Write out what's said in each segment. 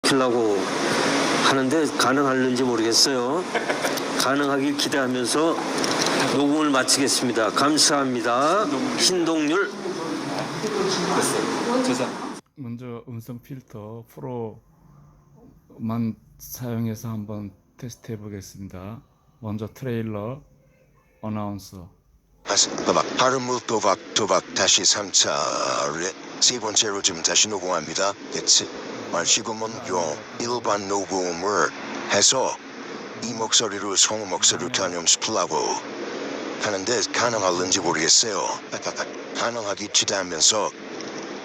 하려고 하는데 가능할는지 모르겠어요. 가능하길 기대하면서 녹음을 마치겠습니다. 감사합니다. 신동률. 먼저 음성 필터 프로만 사용해서 한번 테스트 해보겠습니다. 먼저 트레일러 어나운서. 발음을 또박또박 다시 3차 세 번째로 좀 다시 녹음합니다. 지금은 일반 녹음을 해서 이 목소리로 성 목소리를 변형시키려고 하는데 가능할는지 모르겠어요. 가능하기 기대하면서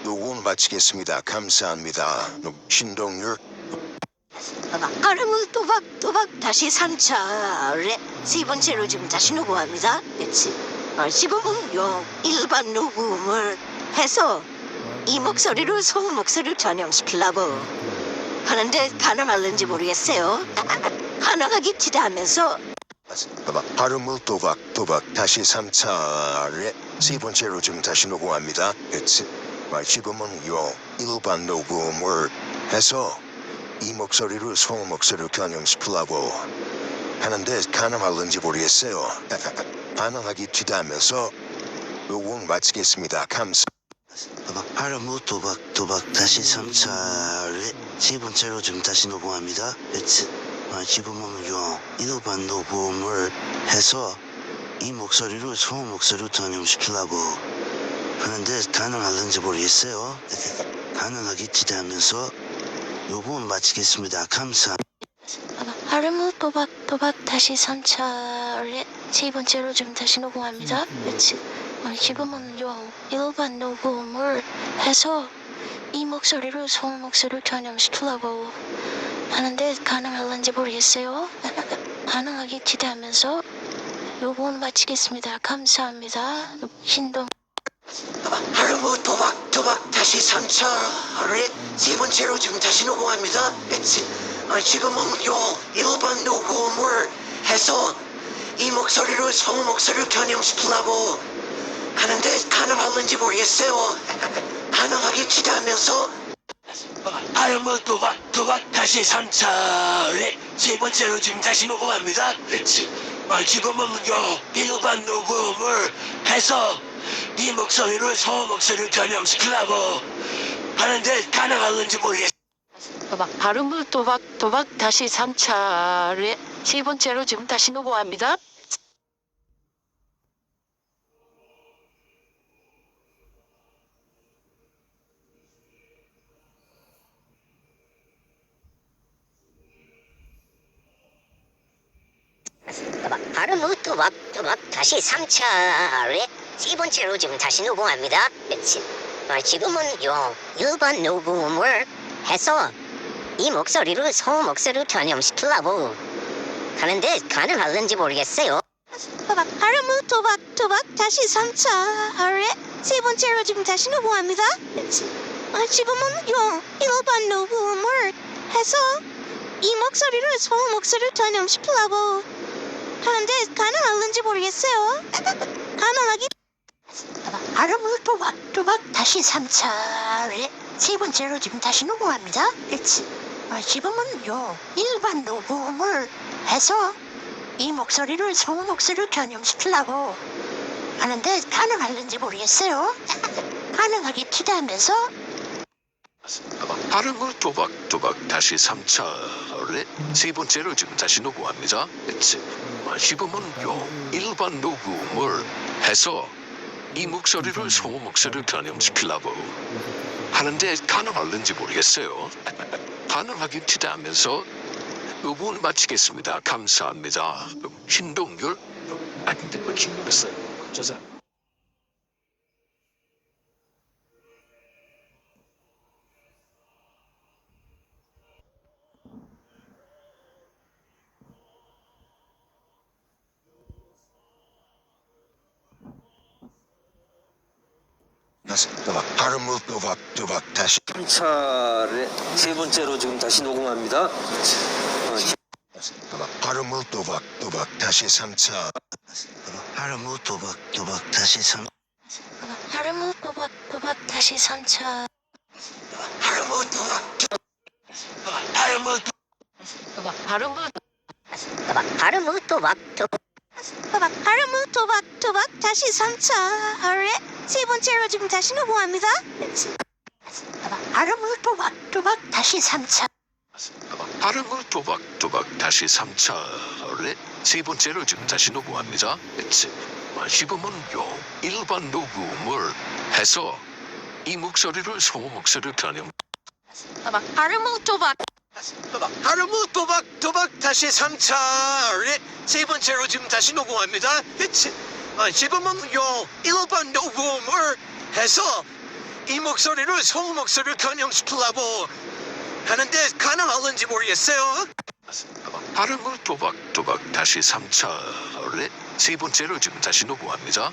녹음 마치겠습니다. 감사합니다. 신동률. 발음을 또박또박 다시 3차 세 번째로 지금 다시 녹음합니다. 지금은 일반 녹음을 해서 이 목소리로 성 목소리를 전형시키려고 하는데 가능할는지 모르겠어요. 가능하기 기대하면서 발음을 또박또박 다시 3차 세 번째로 좀 다시 녹음합니다. 지금은 일반 녹음을 해서 이 목소리로 성 목소리를 변형시키려고 하는데 가능할는지 모르겠어요. 가능하기 기대하면서 녹음 마치겠습니다. 발음을 또박또박 다시 3차 세 번째로 좀 다시 녹음합니다. 지금은 일반 녹음을 해서 이 목소리로 성 목소리를 변형시키려고 하는데 가능할는지 모르겠어요. 가능하기 기대하면서 녹음 마치겠습니다. 감사합니다. 발음을 또박또박 다시 3차 세 번째로 좀 다시 녹음합니다. 지금은 일반 녹음을 해서 이 목소리로 성 목소리를 변형시키려고 하는데 가능할는지 모르겠어요. 가능하기 기대하면서 녹음 마치겠습니다. 감사합니다. 신동. 발음을 또박또박 다시 3차 세 번째로 지금 다시 녹음합니다. 지금은 일반 녹음을 해서 이 목소리로 성 목소리를 변형시키려고 하는데 가능할는지 모르겠어요. 가능하기 기대하면서 발음을 또박또박 다시 3차 세 번째로 지금 다시 녹음합니다. 지금은 일반 녹음을 해서 이 목소리로 성 목소리를 변형시키려고 하는데 가능할는지 모르겠어요. 발음을 또박또박 다시 3차 세 번째로 지금 다시 녹음합니다. 발음을 또박또박 다시 3차 세 번째로 지금 다시 녹음합니다. 지금은 일반 녹음을 해서 이 목소리로 성 목소리를 변형시키려고 하는데 가능할는지 모르겠어요. 발음을 또박또박 다시 3차 세 번째로 지금 다시 녹음합니다. 지금은 일반 녹음을 해서 이 목소리로 성 목소리를 변형시키려고 하는데 가능할는지 모르겠어요. 가능하기. 발음을 또박또박 다시 3차 세 번째로 지금 다시 녹음합니다. 지금은 일반 녹음을 해서 이 목소리를 성 목소리를 변형시키려고 하는데 가능할는지 모르겠어요. 가능하기 기대하면서 발음을 또박또박 다시 3차 세 번째로 지금 다시 녹음합니다. 지금은 일반 녹음을 해서 이 목소리를 성 목소리를 변형시키려고 하는데 가능할는지 모르겠어요. 가능하기 기대하면서 녹음 마치겠습니다. 감사합니다. 신동률. 근데 왜 긴급했어요? 저자. 발음을 또박또박 다시 3차 세 번째로 지금 다시 녹음합니다. 발음을 또박또박 다시 3차 발음을 또박또박 다시 3 발음을 또박또박 다시 3차 발음을 또박또박 발음을 발음을 발음을 또박 다시 3차례 세 번째로 지금 다시 녹음합니다. 발음을 또박 다시 3차. 발음을 또박또박 다시 3차례 세 번째로 지금 다시 녹음합니다. 지금은요 일반 녹음을 해서 이 목소리를 성우 목소리를 변형. 발음을 또박 발음을 또박 다시 3차례 세 번째로 지금 다시 녹음합니다. 지금은요 일반 녹음을 해서 이 목소리를 성우 목소리를 변형시키려고 하는데 가능할는지 모르겠어요. 발음을 또박또박 다시 3차례 세 번째로 지금 다시 녹음합니다.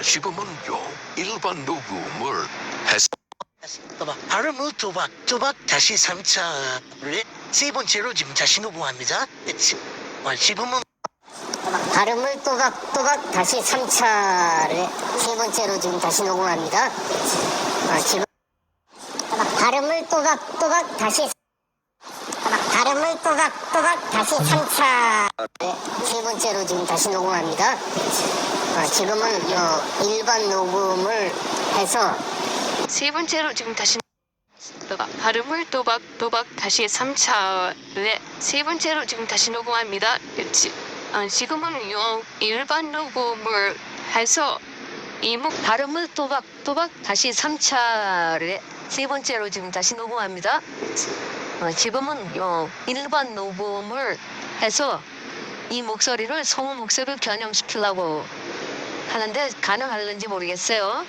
지금은요 일반 녹음을 해서 발음을 또박 다시 3차례 세 번째로 지금 다시 녹음합니다. 지금은 발음을 또박 다시 3차례 세 번째로 지금 다시 녹음합니다. 지금 발음을 또박 다시 3차례 세 번째로 지금 다시 녹음합니다. 지금은 일반 녹음을 해서 세 번째로 지금 다시 발음을 또박 다시 3차례 세 번째로 지금 다시 녹음합니다. 지금은요 일반 녹음을 해서 발음을 또박 다시 3차례 세 번째로 지금 다시 녹음합니다. 지금은요 일반 녹음을 해서 이 목소리를 성우 목소리를 변형시키려고 하는데 가능할는지 모르겠어요.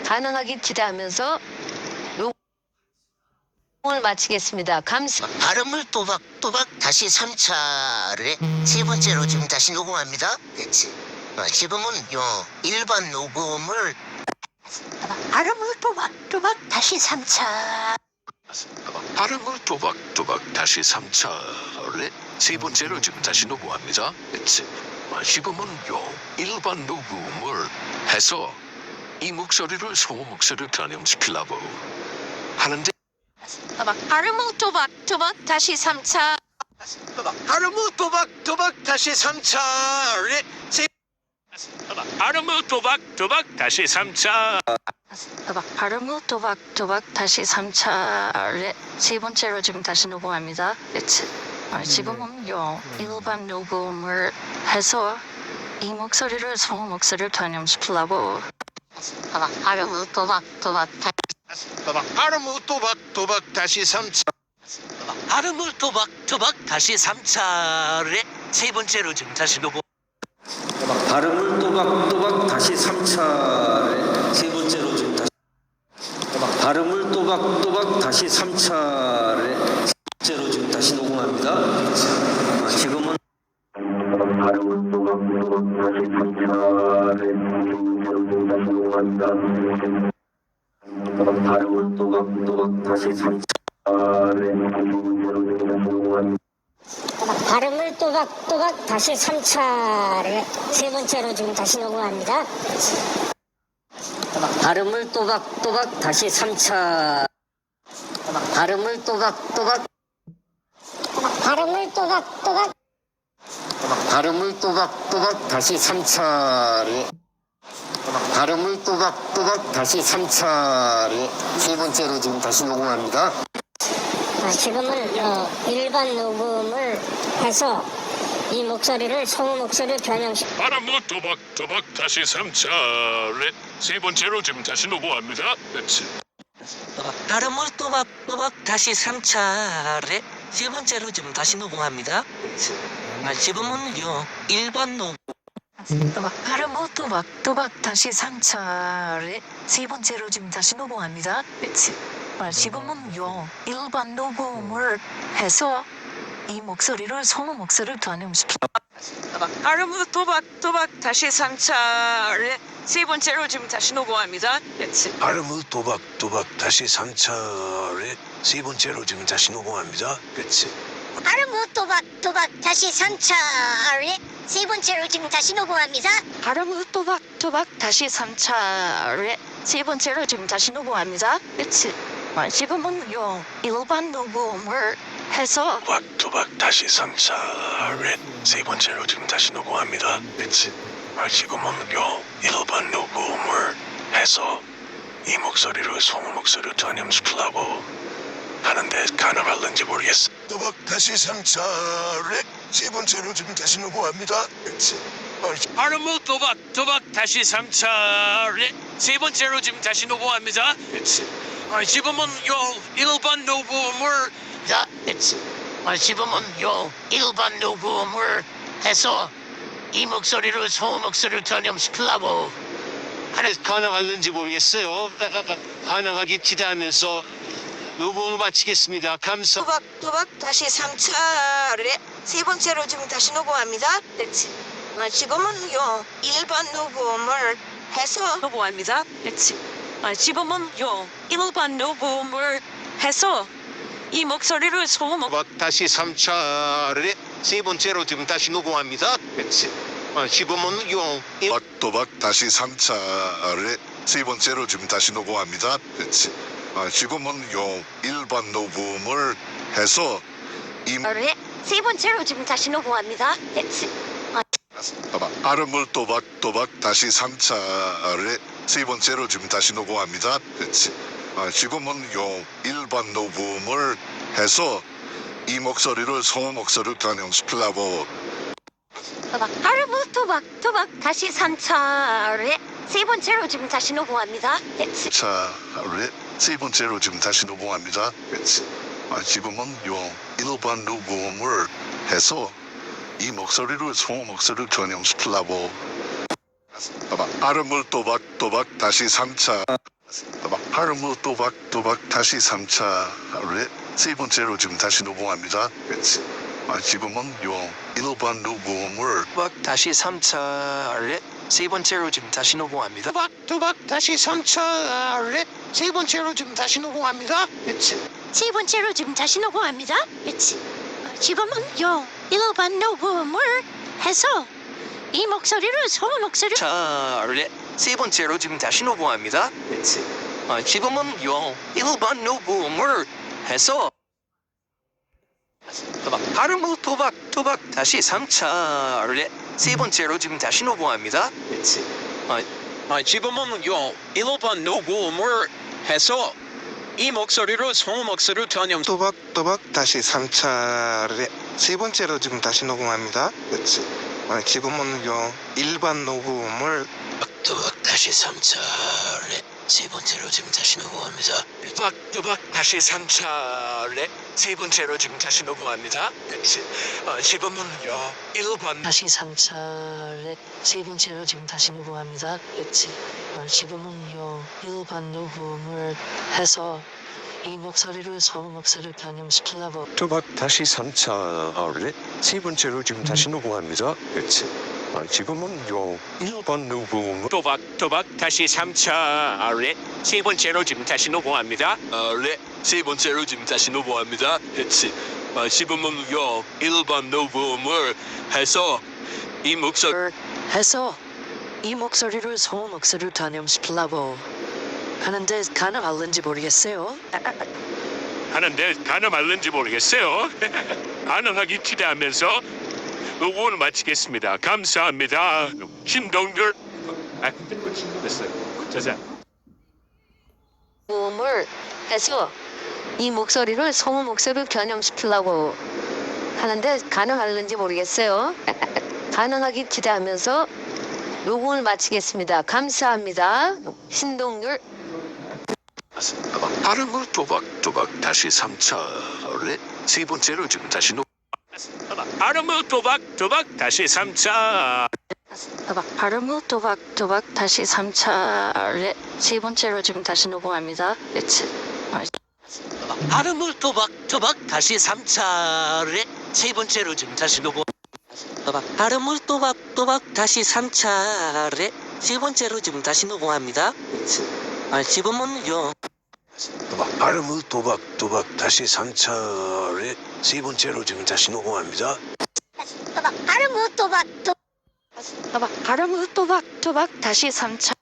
가능하길 기대하면서 녹음을 마치겠습니다. 발음을 또박 다시 3차례 세 번째로 지금 다시 녹음합니다. 지금은요 일반 녹음을 발음을 또박 다시 3차. 발음을 또박또박 다시 3차례 세 번째로 지금 다시 녹음합니다. 지금은요 일반 녹음을 해서 이 목소리를 성우 목소리를 변형시키려고 하는데 발음을 또박 다시 3차 발음을 또박 다시 3차례 발음을 또박또박 다시 3차. 발음을 또박 다시 3차례 세 번째로 지금 다시 녹음합니다. 지금은요 일반 녹음을 해서 이 목소리를 성우 목소리를 변형시키려고 발음을 또박 발음을 또박 다시 3차 발음을 또박 다시 3차례 세 번째로 지금 다시 녹음 발음을 또박또박 다시 3차례 세 번째로 지금 다시 발음을 또박또박 다시 3차례 세 번째로 지금 다시 녹음합니다. 지금은 발음을 또박또박 다시 3차례 다시 녹음합니다. 발음을 또박또박 다시 3차례 녹음합니다. 발음을 또박 다시 3차례 세 번째로 지금 다시 녹음합니다. 발음을 또박 다시 3차 발음을 또박 다시 3차례 발음을 또박 다시 3차례 세 번째로 지금 다시 녹음합니다. 지금은 일반 녹음을 해서 이 목소리를 성우 목소리를 변형시켜 발음을 또박또박 다시 3차례 세 번째로 지금 다시 녹음합니다. 발음을 또박 다시 3차례 세 번째로 지금 다시 녹음합니다. 지금은요 일반 녹음 발음을 또박 다시 3차례 세 번째로 지금 다시 녹음합니다. 지금은요 일반 녹음을 해서 이 목소리를 성우 목소리를 변형시키 발음을 또박 다시 3차례 세 번째로 지금 다시 녹음합니다. 발음을 또박 다시 3차례 세 번째로 지금 다시 녹음합니다. 발음을 또박 다시 3차례 세 번째로 지금 다시 녹음합니다. 발음을 또박 다시 3차례 세 번째로 지금 다시 녹음합니다. 지금은요 일반 녹음을 해서 도박 다시 3차 렛 세 번째로 지금 다시 녹음합니다. 지금은요 일반 녹음을 해서 이 목소리로 소음 목소리로 전염시키려고 하는데 가능할는지 모르겠어. 도박 다시 3차 렛 세 번째로 지금 다시 녹음합니다. 발음을 도박 다시 3차 세 번째로 지금 다시 녹음합니다. 지금은요 일반 녹음을 지금은요 일반 녹음을 해서 이 목소리를 소음 목소리를 전염시키려고 하는 가능할는지 모르겠어요. 가능하기 기대하면서 녹음을 마치겠습니다. 감사. 또박 다시 3차례 세 번째로 지금 다시 녹음합니다. 지금은요 일반 녹음을 해서 녹음합니다. 지금은요 일반 녹음을 해서 이 목소리를 소음 도박 다시 3차 세 번째로 지금 다시 녹음합니다. 지금은요 도박 다시 3차 세 번째로 지금 다시 녹음합니다. 지금은요 일반 녹음을 해서 이 세 번째로 지금 다시 녹음합니다. 발음을 도박 다시 3차 세 번째로 지금 다시 녹음합니다. 지금은요 일반 녹음을 해서 이 목소리를 소음 목소리를 전염시키려고 발음을 또박 다시 3차례 세 번째로 지금 다시 녹음합니다. 세 번째로 지금 다시 녹음합니다. 지금은요 일반 녹음을 해서 이 목소리를 소음 목소리를 전염시키려고 발음을 도박 다시 3차 발음을 도박 다시 3차 세 번째로 지금 다시 녹음합니다. 지금은요 일반 녹음을 도박 다시 3차 세 번째로 지금 다시 녹음합니다. 도박 다시 3차 세 번째로 지금 다시 녹음합니다. 세 번째로 지금 다시 녹음합니다. 지금은요 일반 녹음을 해서 이 목소리를 소음 목소리를 세 번째로 지금 다시 녹음합니다. 지금은요 일반 녹음을 해서 발음을 도박 다시 3차 세 번째로 지금 다시 녹음합니다. 지금은요 일반 녹음을 해서 이 목소리로 소음 목소리를 전염 또박 다시 3차례 세 번째로 지금 다시 녹음합니다. 지금은요 일반 녹음을 도박 다시 3차례 세 번째로 지금 다시 녹음합니다. 도박 다시 3차례 세 번째로 지금 다시 녹음합니다. 지금은요 일반 다시 3차례 세 번째로 지금 다시 녹음합니다. 지금은요 일반 녹음을 해서 이 목소리를 소음 목소리를 전염시키려고 도박 다시 3차 세 번째로 지금 다시 녹음합니다. 지금은요 일반 녹음 도박 다시 3차 세 번째로 지금 다시 녹음합니다. 세 번째로 지금 다시 녹음합니다. 지금은요 일반 녹음을 해서 이 목소리를 소음 목소리를 전염시키려고 하는데 가능할는지 모르겠어요. 가능하기 기대하면서 녹음을 마치겠습니다. 감사합니다. 신동률 됐어요. 자자. 녹음을 해서 이 목소리를 소음 목소리를 전염시키려고 하는데 가능할는지 모르겠어요. 가능하기 기대하면서 녹음을 마치겠습니다. 감사합니다. 신동률 발음을 도박 다시 3차 세 번째로 지금 다시 녹 발음을 도박 다시 3차 발음을 도박 다시 3차례 세 번째로 지금 다시 녹음합니다. 발음을 도박 다시 3차례 세 번째로 지금 다시 녹음 발음을 또박 다시 3차례 세 번째로 지금 다시 녹음합니다. 지금은요 발음을 도박 다시 3차 세 번째로 지금 다시 녹음합니다. 발음을 또박 발음을 도박 다시 3차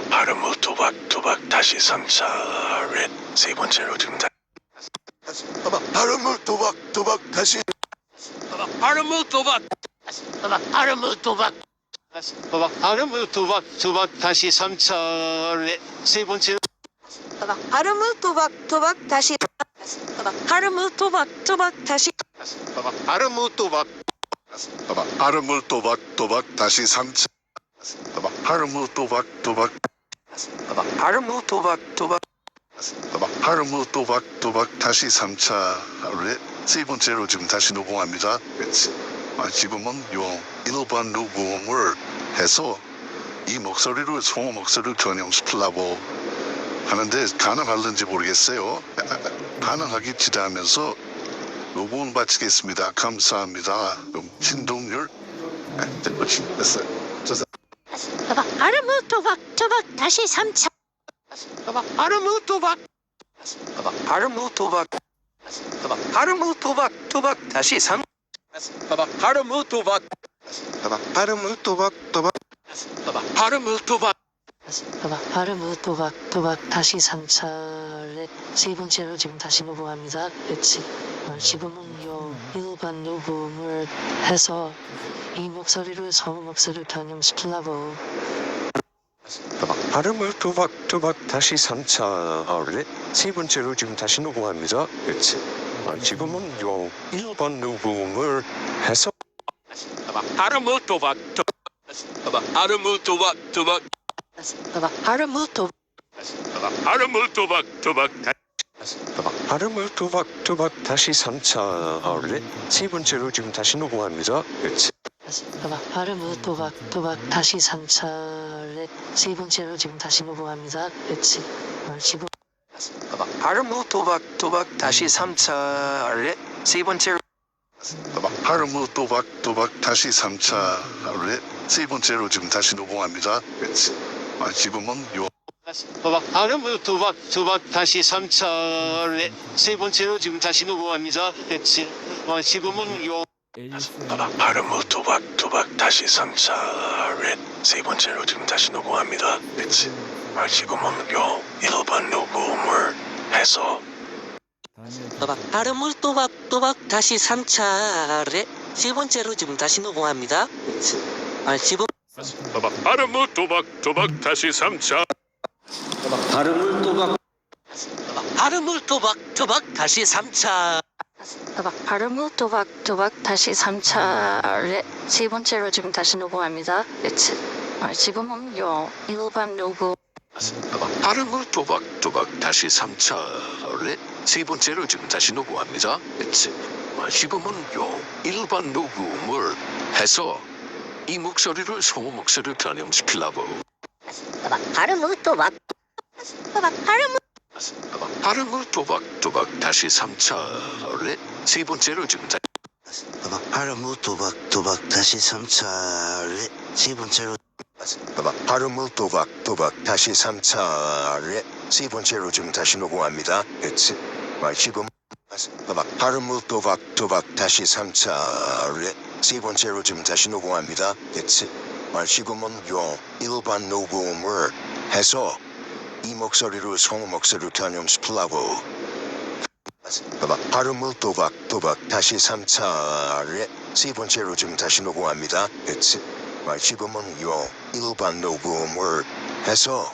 발음을 도박 다시 3차 세 번째로 지금 발음을 또박 다시 발음을 도박 발음을 도박 발음을 도박 다시 3차례 세 번째로 발음을 또박 다시 발음을 또박 다시 발음을 도박 발음을 또박 다시 3차 발음을 또박 발음을 도박 발음을 또박 다시 3차례 세 번째로 지금 다시 녹음합니다. 지금은 요 일반 녹음을 해서 이 목소리를 성우 목소리를 전염시키려고 하는데 가능할는지 모르겠어요. 가능하기 기대하면서 녹음을 마치겠습니다. 감사합니다. 그럼 신동률 됐어요. 발음을 또박 다시 3차 발음을 도박 발음을 도박 발음을 도박 다시 3 발음을 도박 발음을 또박 발음을 도박 발음을 또박 다시 3차례 세 번째로 지금 다시 녹음합니다. 지금은요 일반 녹음을 해서 이 목소리를 성우 목소리를 변형시키려고 발음을 도박 다시 3차례 세 번째로 지금 다시 녹음합니다. 지금은 요 일반 녹음을 해서 발음을 도박 발음을 도박 발음을 또 발음을 도박 발음을 도박 다시 3차례 세 번째로 지금 다시 녹음합니다. 발음을 또박 다시 3차례 세 번째로 지금 다시 녹음합니다. 지금 발음을 도박 다시 3차례 세 번째로 발음을 또박 다시 3차례 세 번째로 지금 다시 녹음합니다. 지금은 요 발음을 도박 다시 3차례 세 번째로 지금 다시 녹음합니다. 지금은 요 발음을 또박 다시 3차례 세 번째로 지금 다시 녹음합니다. 지금은 요 일반 녹음을 해서 발음을 또박 다시 3차례 세 번째로 지금 다시 녹음합니다. 지금 발음을 도박 다시 3차 발음을 또박 발음을 또박 다시 3차 발음을 또박 다시 3차례 세 번째로 지금 다시 녹음합니다. 지금은요 일반 녹음 발음을 도박 다시 3차례 세 번째로 지금 다시 녹음합니다. 지금은 요 일반 녹음을 해서 이 목소리를 성우 목소리를 변형시키려고 발음을 또박 발음을 도박 다시 3차례 세 번째로 지금 발음을 또박 다시 3차례 세 번째로 발음을 또박 다시 3차례 세 번째로 지금 다시 녹음합니다. 지금 발음을 또박 다시 3차례 세 번째로 지금 다시 녹음합니다. 지금은 요 일반 녹음을 해서 이 목소리를 성우 목소리를 변형시키려고 발음을 또박 다시 3차례 세 번째로 지금 다시 녹음합니다. 지금은 요 일반 녹음을 해서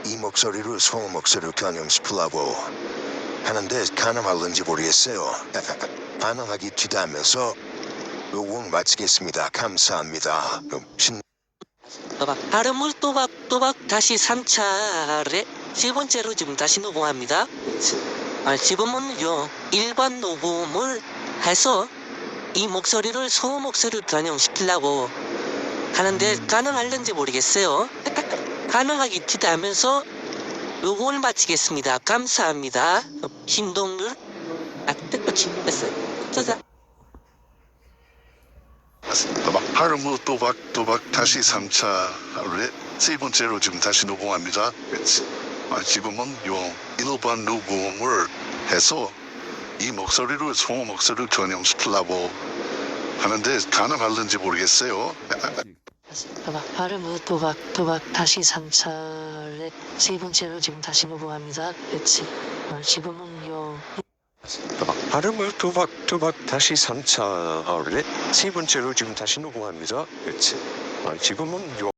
이 목소리를 성우 목소리를 변형시키려고 하는데 가능할는지 모르겠어요. 가능하기 기대하면서 녹음 마치겠습니다. 감사합니다. 발음을 또박 다시 3차례 세 번째로 지금 다시 녹음합니다. 지금은요 일반 녹음을 해서 이 목소리를 성우 목소리를 변형시키려고 하는데 가능할는지 모르겠어요. 가능하기 기대하면서 녹음을 마치겠습니다. 감사합니다. 신동률 됐어요. 발음을 또박 다시 3차례 세 번째로 지금 다시 녹음합니다. 지금은 요 일반 녹음을 해서 이 목소리를 성우 목소리를 변형시키려고 하는데 가능할는지 모르겠어요. 발음을 또박 다시 3차례 세 번째로 지금 다시 녹음합니다. 지금은요 발음을 또박 다시 3차례 세 번째로 지금 다시 녹음합니다. 그렇지. 지금은 요